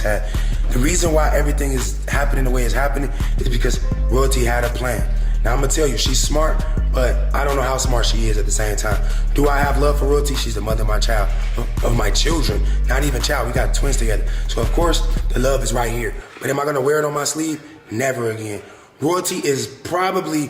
always had. The reason why everything is happening the way it's happening is because Royalty had a plan. Now I'm gonna tell you, she's smart, but I don't know how smart she is at the same time. Do I have love for Royalty? She's the mother of my child, of my children. Not even child, we got twins together. So of course, the love is right here. But am I gonna wear it on my sleeve? Never again. Royalty is probably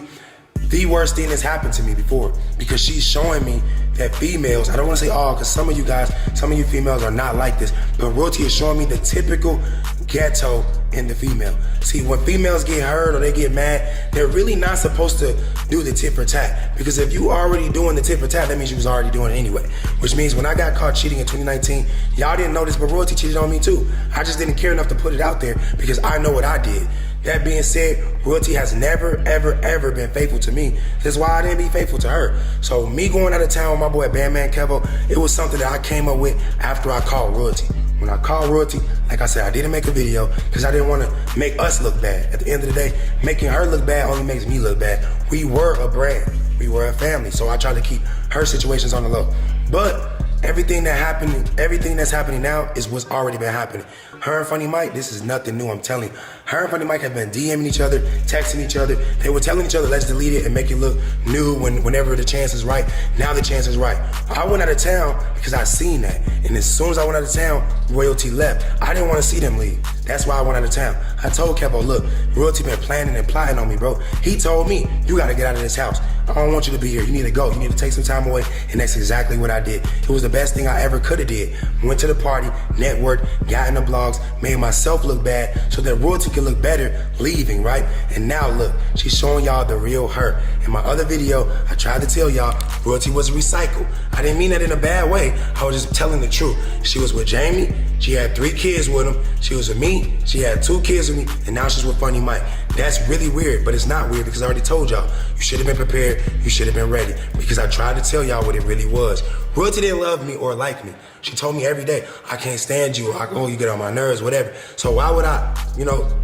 the worst thing that's happened to me before, because she's showing me that females, I don't want to say all, because some of you guys, some of you females are not like this, but Royalty is showing me the typical ghetto in the female. See, when females get hurt or they get mad, they're really not supposed to do the tit for tat, because if you already doing the tit for tat, that means you was already doing it anyway. Which means when I got caught cheating in 2019, y'all didn't know this, but Royalty cheated on me too. I just didn't care enough to put it out there because I know what I did. That being said, Royalty has never, ever, ever been faithful to me. That's why I didn't be faithful to her. So me going out of town with my boy Bandman Kevo, it was something that I came up with after I called Royalty. When I called Royalty, like I said, I didn't make a video because I didn't want to make us look bad. At the end of the day, making her look bad only makes me look bad. We were a brand. We were a family. So I tried to keep her situations on the low. But everything that's happening now is what's already been happening. Her and Funny Mike, this is nothing new, I'm telling you. Her and Funny Mike have been DMing each other, texting each other. They were telling each other, let's delete it and make it look new whenever the chance is right. Now the chance is right. I went out of town because I seen that. And as soon as I went out of town, Royalty left. I didn't want to see them leave. That's why I went out of town. I told Kevo, look, Royalty been planning and plotting on me, bro. He told me, you gotta get out of this house. I don't want you to be here. You need to go. You need to take some time away. And that's exactly what I did. It was the best thing I ever could have did. Went to the party, networked, got in the blogs, made myself look bad so that Royalty could look better leaving, right? And now look, she's showing y'all the real her. In my other video, I tried to tell y'all Royalty was recycled. I didn't mean that in a bad way. I was just telling the truth. She was with Jamie. She had 3 kids with him. She was with me. She had 2 kids with me. And now she's with Funny Mike. That's really weird, but it's not weird because I already told y'all. You should have been prepared. You should have been ready, because I tried to tell y'all what it really was. Royalty didn't love me or like me. She told me every day, I can't stand you, or you get on my nerves, whatever. So why would I,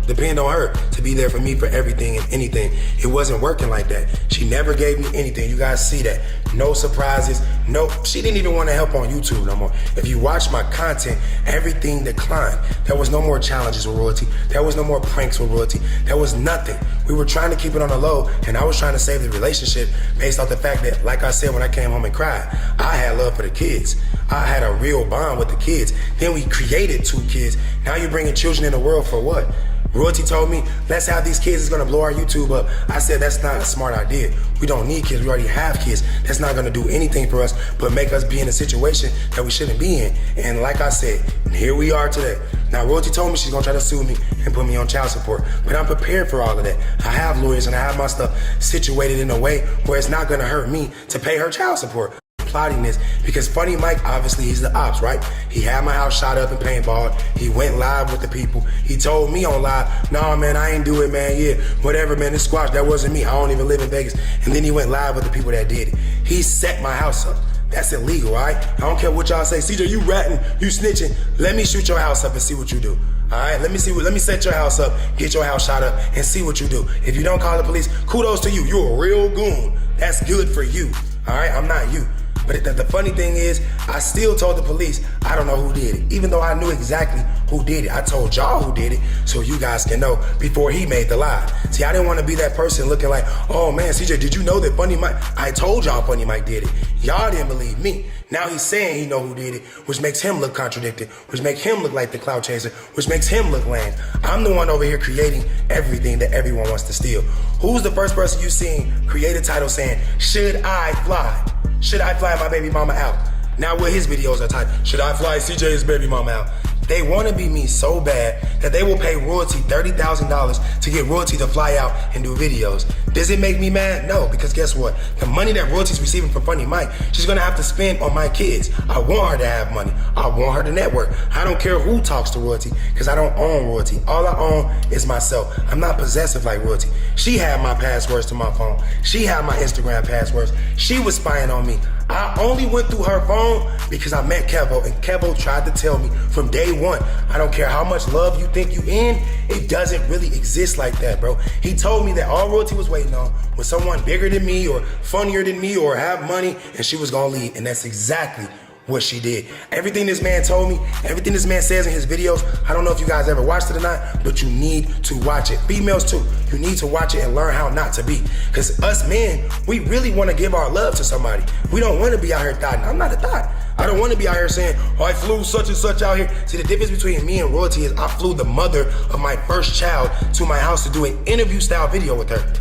depend on her to be there for me for everything and anything? It wasn't working like that. She never gave me anything. You guys see that. No surprises. No, she didn't even want to help on YouTube no more. If you watch my content, everything declined. There was no more challenges with Royalty. There was no more pranks with Royalty. There was nothing. We were trying to keep it on the low, and I was trying to save the relationship based off the fact that, like I said, when I came home and cried, I had love for the kids. I had a real bond with the kids. Then we created 2 kids. Now you're bringing children in the world for what? Royalty told me, let's have these kids, it's gonna blow our YouTube up. I said, that's not a smart idea. We don't need kids, we already have kids. That's not gonna do anything for us but make us be in a situation that we shouldn't be in. And like I said, here we are today. Now Royalty told me she's gonna try to sue me and put me on child support, but I'm prepared for all of that. I have lawyers and I have my stuff situated in a way where it's not gonna hurt me to pay her child support. Plotting this because Funny Mike, obviously he's the ops, right? He had my house shot up and paintball. He went live with the people. He told me on live, nah man, I ain't do it, man. Yeah, whatever, man, this squash, that wasn't me. I don't even live in Vegas. And then he went live with the people that did it. He set my house up. That's illegal, all right? I don't care what y'all say. CJ, you ratting, you snitching. Let me shoot your house up and see what you do. All right, let me set your house up, get your house shot up, and see what you do. If you don't call the police, kudos to you. You're a real goon. That's good for you. All right, I'm not you. But the funny thing is, I still told the police, I don't know who did it. Even though I knew exactly who did it. I told y'all who did it so you guys can know before he made the lie. See, I didn't want to be that person looking like, oh man, CJ, did you know that Funny Mike? I told y'all Funny Mike did it. Y'all didn't believe me. Now he's saying he know who did it, which makes him look contradicted, which makes him look like the cloud chaser, which makes him look lame. I'm the one over here creating everything that everyone wants to steal. Who's the first person you seen create a title saying, should I fly? Should I fly my baby mama out? Now what his videos are titled, should I fly CJ's baby mama out? They want to be me so bad that they will pay Royalty $30,000 to get Royalty to fly out and do videos. Does it make me mad? No, because guess what? The money that Royalty's receiving from Funny Mike, she's gonna have to spend on my kids. I want her to have money. I want her to network. I don't care who talks to Royalty because I don't own Royalty. All I own is myself. I'm not possessive like Royalty. She had my passwords to my phone. She had my Instagram passwords. She was spying on me. I only went through her phone because I met Kevo, and Kevo tried to tell me from day one, I don't care how much love you think you in, it doesn't really exist like that, bro. He told me that all Royalty was waiting on was someone bigger than me or funnier than me or have money, and she was gonna leave, and that's exactly what she did. Everything this man told me, everything this man says in his videos, I don't know if you guys ever watched it or not, but you need to watch it. Females too, you need to watch it and learn how not to be. Because us men, we really want to give our love to somebody. We don't want to be out here thotting. I'm not a thot. I don't want to be out here saying, oh, I flew such and such out here. See, the difference between me and royalty is I flew the mother of my first child to my house to do an interview style video with her.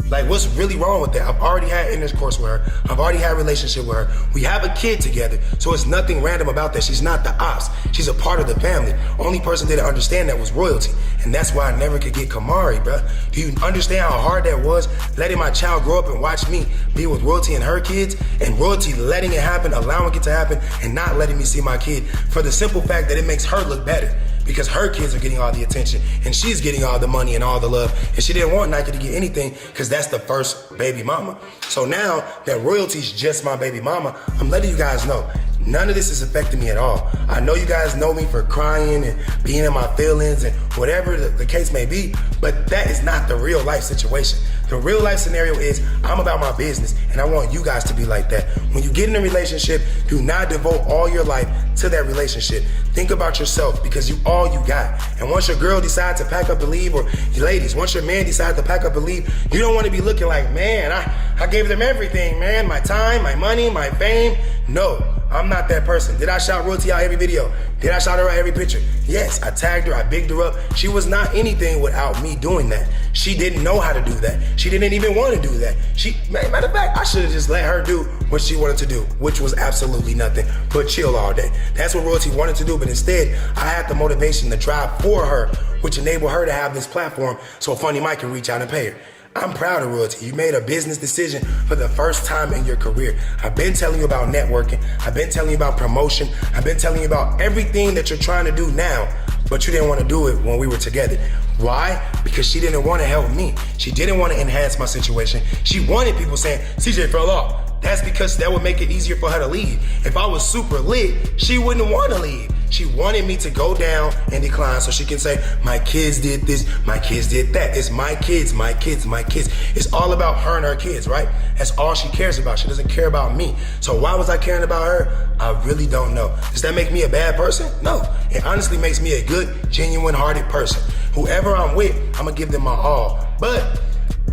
Like, what's really wrong with that? I've already had intercourse with her. I've already had a relationship with her. We have a kid together, so it's nothing random about that. She's not the ops. She's a part of the family. Only person that didn't understand that was royalty, and that's why I never could get Kamari, bro. Do you understand how hard that was, letting my child grow up and watch me be with royalty and her kids, and royalty letting it happen, allowing it to happen, and not letting me see my kid for the simple fact that it makes her look better. Because her kids are getting all the attention and she's getting all the money and all the love, and she didn't want Nike to get anything because that's the first baby mama. So now that royalty's just my baby mama, I'm letting you guys know none of this is affecting me at all. I know you guys know me for crying and being in my feelings and whatever the case may be, but that is not the real life situation. The real life scenario is I'm about my business, and I want you guys to be like that. When you get in a relationship, do not devote all your life to that relationship. Think about yourself, because you all you got. And once your girl decides to pack up and leave, or you ladies, once your man decides to pack up and leave, you don't want to be looking like, man, I gave them everything, man. My time, my money, my fame. No, I'm not that person. Did I shout royalty out every video? Did I shout her out every picture? Yes, I tagged her, I bigged her up. She was not anything without me doing that. She didn't know how to do that. She didn't even want to do that. Matter of fact, I should have just let her do what she wanted to do, which was absolutely nothing but chill all day. That's what royalty wanted to do, but instead, I had the motivation to drive for her, which enabled her to have this platform so Funny Mike can reach out and pay her. I'm proud of royalty. You made a business decision for the first time in your career. I've been telling you about networking. I've been telling you about promotion. I've been telling you about everything that you're trying to do now, but you didn't want to do it when we were together. Why? Because she didn't want to help me. She didn't want to enhance my situation. She wanted people saying, CJ fell off. That's because that would make it easier for her to leave. If I was super lit, she wouldn't want to leave. She wanted me to go down and decline so she can say, my kids did this, my kids did that. It's my kids, my kids, my kids. It's all about her and her kids, right? That's all she cares about. She doesn't care about me. So why was I caring about her? I really don't know. Does that make me a bad person? No. It honestly makes me a good, genuine-hearted person. Whoever I'm with, I'm gonna give them my all. But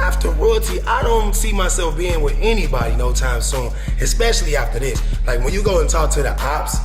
after royalty, I don't see myself being with anybody no time soon, especially after this. Like, when you go and talk to the ops,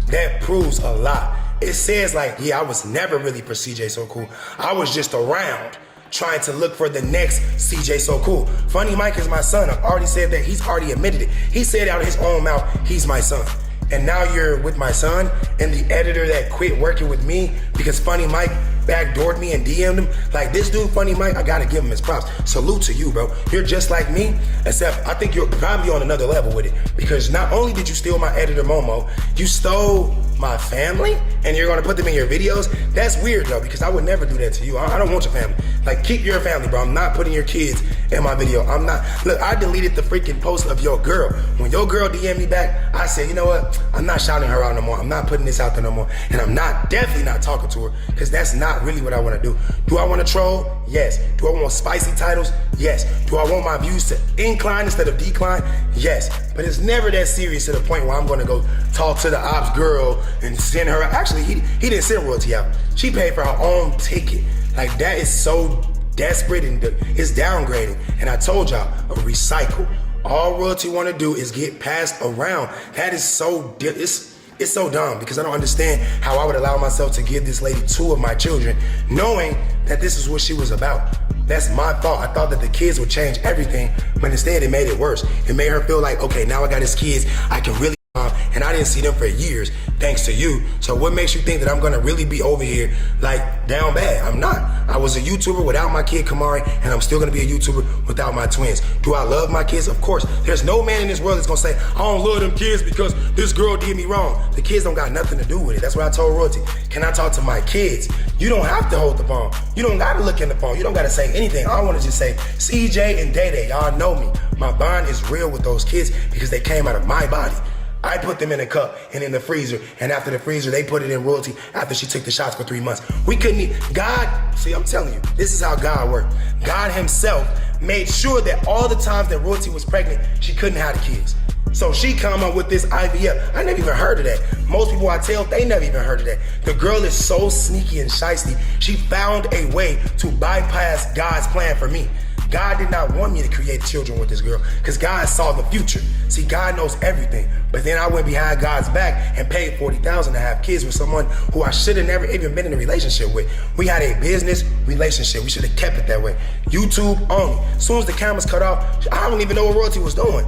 that proves a lot. It says like, yeah, I was never really for CJ So Cool. I was just around trying to look for the next CJ So Cool. Funny Mike is my son. I've already said that. He's already admitted it. He said out of his own mouth, he's my son. And now you're with my son and the editor that quit working with me because Funny Mike backdoored me and DM'd him. Like, this dude, Funny Mike, I gotta give him his props. Salute to you, bro. You're just like me, except I think you're probably on another level with it. Because not only did you steal my editor, Momo, you stole my family and you're gonna put them in your videos? That's weird, though, because I would never do that to you. I don't want your family. Like, keep your family, bro. I'm not putting your kids in my video. I'm not. Look, I deleted the freaking post of your girl. When your girl DM'd me back, I said, you know what? I'm not shouting her out no more. I'm not putting this out there no more. And I'm definitely not talking to her, because that's not really what I want to do. Do I want to troll? Yes. Do I want spicy titles? Yes. Do I want my views to incline instead of decline? Yes. But it's never that serious to the point where I'm going to go talk to the ops girl and send her. Actually, he didn't send royalty out. She paid for her own ticket. Like, that is so desperate and it's downgrading. And I told y'all, a recycle. All royalty want to do is get passed around. That is so, it's so dumb, because I don't understand how I would allow myself to give this lady 2 of my children, knowing that this is what she was about. That's my fault. I thought that the kids would change everything, but instead it made it worse. It made her feel like, okay, now I got his kids, I can really, and I didn't see them for years, thanks to you. So what makes you think that I'm gonna really be over here, like, down bad? I'm not. I was a YouTuber without my kid Kamari, and I'm still gonna be a YouTuber without my twins. Do I love my kids? Of course. There's no man in this world that's gonna say, I don't love them kids because this girl did me wrong. The kids don't got nothing to do with it. That's what I told royalty. Can I talk to my kids? You don't have to hold the phone. You don't gotta look in the phone. You don't gotta say anything. I wanna just say, CJ and Day Day, y'all know me. My bond is real with those kids because they came out of my body. I put them in a cup and in the freezer, and after the freezer, they put it in royalty after she took the shots for 3 months. We couldn't eat. God, see, I'm telling you, this is how God worked. God himself made sure that all the times that royalty was pregnant, she couldn't have the kids. So she come up with this IVF. I never even heard of that. Most people I tell, they never even heard of that. The girl is so sneaky and shiesty. She found a way to bypass God's plan for me. God did not want me to create children with this girl because God saw the future. See, God knows everything. But then I went behind God's back and paid $40,000 to have kids with someone who I should have never even been in a relationship with. We had a business relationship. We should have kept it that way. YouTube only. As soon as the cameras cut off, I don't even know what Royalty was doing.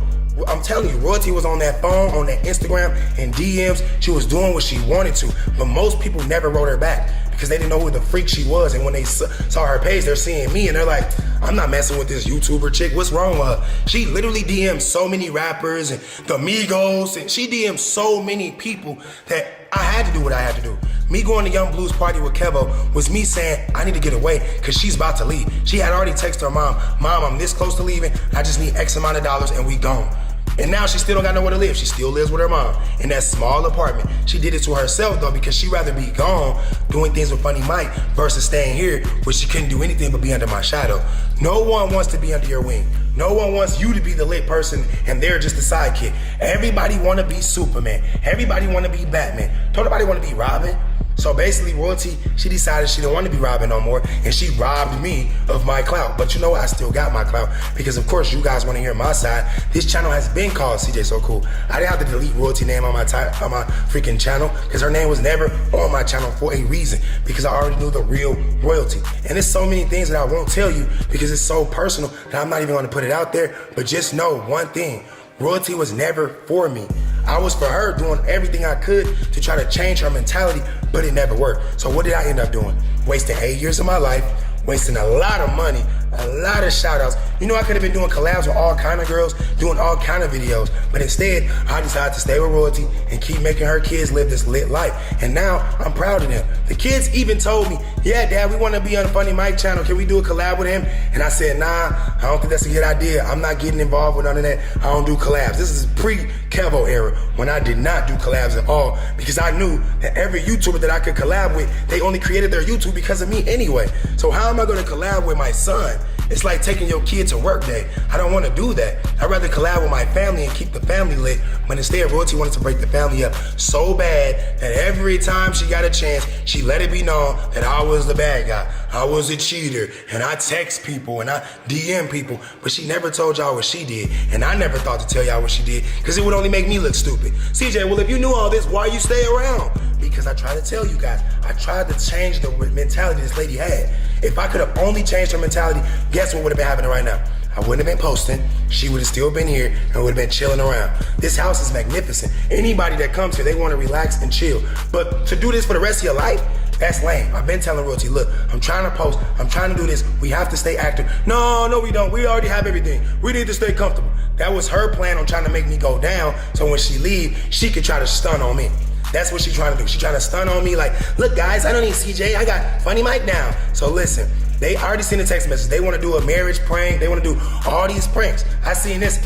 I'm telling you, Royalty was on that phone, on that Instagram, and DMs. She was doing what she wanted to. But most people never wrote her back because they didn't know who the freak she was. And when they saw her page, they're seeing me and they're like, I'm not messing with this YouTuber chick. What's wrong with her? She literally DM'd so many rappers and the Migos, and she DM'd so many people that I had to do what I had to do. Me going to Young Blues party with Kevo was me saying, I need to get away because she's about to leave. She had already texted her mom, I'm this close to leaving. I just need X amount of dollars and we gone. And now she still don't got nowhere to live. She still lives with her mom in that small apartment. She did it to herself though because she'd rather be gone doing things with Funny Mike versus staying here where she couldn't do anything but be under my shadow. No one wants to be under your wing. No one wants you to be the lit person and they're just the sidekick. Everybody want to be Superman. Everybody want to be Batman. Don't nobody want to be Robin. So basically, Royalty, she decided she didn't want to be robbing no more, and she robbed me of my clout. But you know, I still got my clout because, of course, you guys want to hear my side. This channel has been called CJ So Cool. I didn't have to delete Royalty name on my freaking channel because her name was never on my channel for a reason because I already knew the real Royalty. And there's so many things that I won't tell you because it's so personal that I'm not even going to put it out there. But just know one thing. Royalty was never for me. I was for her doing everything I could to try to change her mentality, but it never worked. So what did I end up doing? Wasting 8 years of my life, wasting a lot of money, a lot of shout outs. You know, I could have been doing collabs with all kind of girls, doing all kind of videos, but instead I decided to stay with Royalty and keep making her kids live this lit life. And now I'm proud of them. The kids even told me, yeah, Dad, we want to be on the Funny Mike channel. Can we do a collab with him? And I said, nah, I don't think that's a good idea. I'm not getting involved with none of that. I don't do collabs. This is pre-Kevo era when I did not do collabs at all because I knew that every YouTuber that I could collab with, they only created their YouTube because of me anyway. So how am I going to collab with my son? It's like taking your kid to work day. I don't want to do that. I'd rather collab with my family and keep the family lit. But instead, Royalty wanted to break the family up so bad that every time she got a chance, she let it be known that I was the bad guy. I was a cheater, and I text people, and I DM people. But she never told y'all what she did, and I never thought to tell y'all what she did because it would only make me look stupid. CJ, well, if you knew all this, why you stay around? Because I tried to tell you guys. I tried to change the mentality this lady had. If I could have only changed her mentality, guess what would have been happening right now? I wouldn't have been posting. She would have still been here and would have been chilling around. This house is magnificent. Anybody that comes here, they want to relax and chill. But to do this for the rest of your life, that's lame. I've been telling Royalty, look, I'm trying to post. I'm trying to do this. We have to stay active. No, we don't. We already have everything. We need to stay comfortable. That was her plan on trying to make me go down so when she leave, she could try to stun on me. That's what she's trying to do. She's trying to stun on me like, look guys, I don't need CJ, I got Funny Mike now. So listen, they already seen the text message. They want to do a marriage prank. They want to do all these pranks. I seen this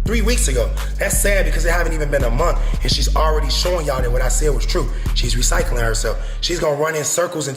3 weeks ago. That's sad because it haven't even been a month and she's already showing y'all that what I said was true. She's recycling herself. She's gonna run in circles until